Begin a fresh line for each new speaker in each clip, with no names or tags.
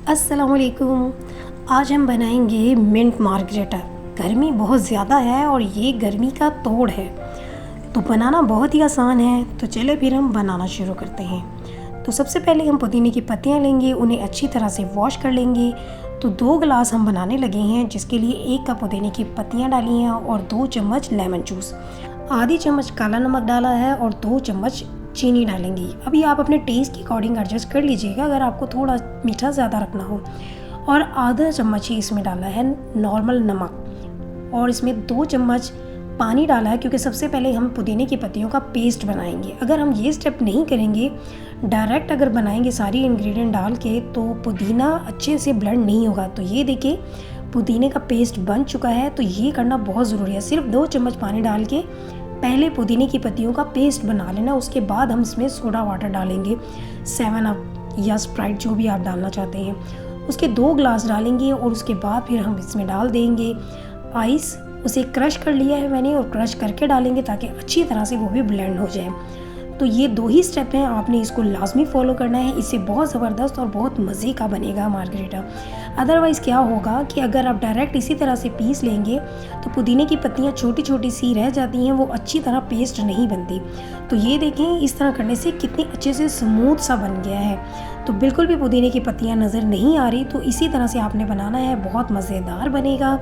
अस्सलामुअलैकुम। आज हम बनाएंगे मिंट मार्गरेटा। गर्मी बहुत ज़्यादा है और ये गर्मी का तोड़ है, तो बनाना बहुत ही आसान है। तो चले फिर हम बनाना शुरू करते हैं। तो सबसे पहले हम पुदीने की पत्तियां लेंगे, उन्हें अच्छी तरह से वॉश कर लेंगे। तो 2 गिलास हम बनाने लगे हैं, जिसके लिए 1 कप पुदीने की पत्तियां डाली हैं और 2 चम्मच लेमन जूस, आधी चम्मच काला नमक डाला है और 2 चम्मच चीनी डालेंगी। अभी आप अपने टेस्ट के अकॉर्डिंग एडजस्ट कर लीजिएगा अगर आपको थोड़ा मीठा ज़्यादा रखना हो। और आधा चम्मच ही इसमें डाला है नॉर्मल नमक, और इसमें 2 चम्मच पानी डाला है, क्योंकि सबसे पहले हम पुदीने की पत्तियों का पेस्ट बनाएंगे। अगर हम ये स्टेप नहीं करेंगे, डायरेक्ट अगर बनाएंगे सारी इंग्रेडिएंट डाल के, तो पुदीना अच्छे से ब्लेंड नहीं होगा। तो ये देखिए पुदीने का पेस्ट बन चुका है। तो ये करना बहुत ज़रूरी है। सिर्फ 2 चम्मच पानी डाल के पहले पुदीने की पत्तियों का पेस्ट बना लेना, उसके बाद हम इसमें सोडा वाटर डालेंगे, 7 अप या स्प्राइट जो भी आप डालना चाहते हैं। उसके 2 ग्लास डालेंगे और उसके बाद फिर हम इसमें डाल देंगे आइस। उसे क्रश कर लिया है मैंने और क्रश करके डालेंगे ताकि अच्छी तरह से वो भी ब्लेंड हो जाए। तो ये 2 ही स्टेप हैं, आपने इसको लाजमी फॉलो करना है। इससे बहुत ज़बरदस्त और बहुत मज़े का बनेगा मार्गरेटा। अदरवाइज़ क्या होगा कि अगर आप डायरेक्ट इसी तरह से पीस लेंगे तो पुदीने की पत्तियाँ छोटी छोटी सी रह जाती हैं, वो अच्छी तरह पेस्ट नहीं बनती। तो ये देखें, इस तरह करने से कितनी अच्छे से स्मूथ सा बन गया है। तो बिल्कुल भी पुदीने की पत्तियाँ नज़र नहीं आ रही। तो इसी तरह से आपने बनाना है, बहुत मज़ेदार बनेगा।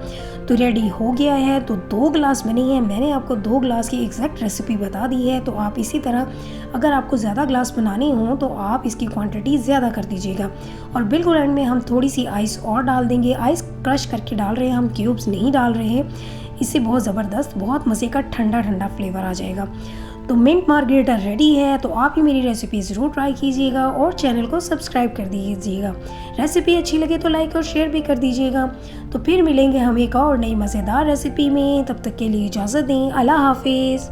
तो रेडी हो गया है। तो 2 गिलास बनी है, मैंने आपको 2 गिलास की एग्जैक्ट रेसिपी बता दी है। तो आप इसी तरह अगर आपको ज़्यादा ग्लास बनाने हों तो आप इसकी क्वांटिटी ज़्यादा कर दीजिएगा। और बिल्कुल एंड में हम थोड़ी सी आइस और डाल देंगे। आइस क्रश करके डाल रहे हैं, हम क्यूब्स नहीं डाल रहे हैं। इससे बहुत ज़बरदस्त, बहुत मज़े का ठंडा ठंडा फ्लेवर आ जाएगा। तो मिंट मार्गरेटा रेडी है। तो आप ही मेरी रेसिपी ज़रूर ट्राई कीजिएगा और चैनल को सब्सक्राइब कर दीजिएगा। रेसिपी अच्छी लगे तो लाइक और शेयर भी कर दीजिएगा। तो फिर मिलेंगे हम एक और नई मज़ेदार रेसिपी में। तब तक के लिए इजाज़त दें। अल्लाह हाफिज़।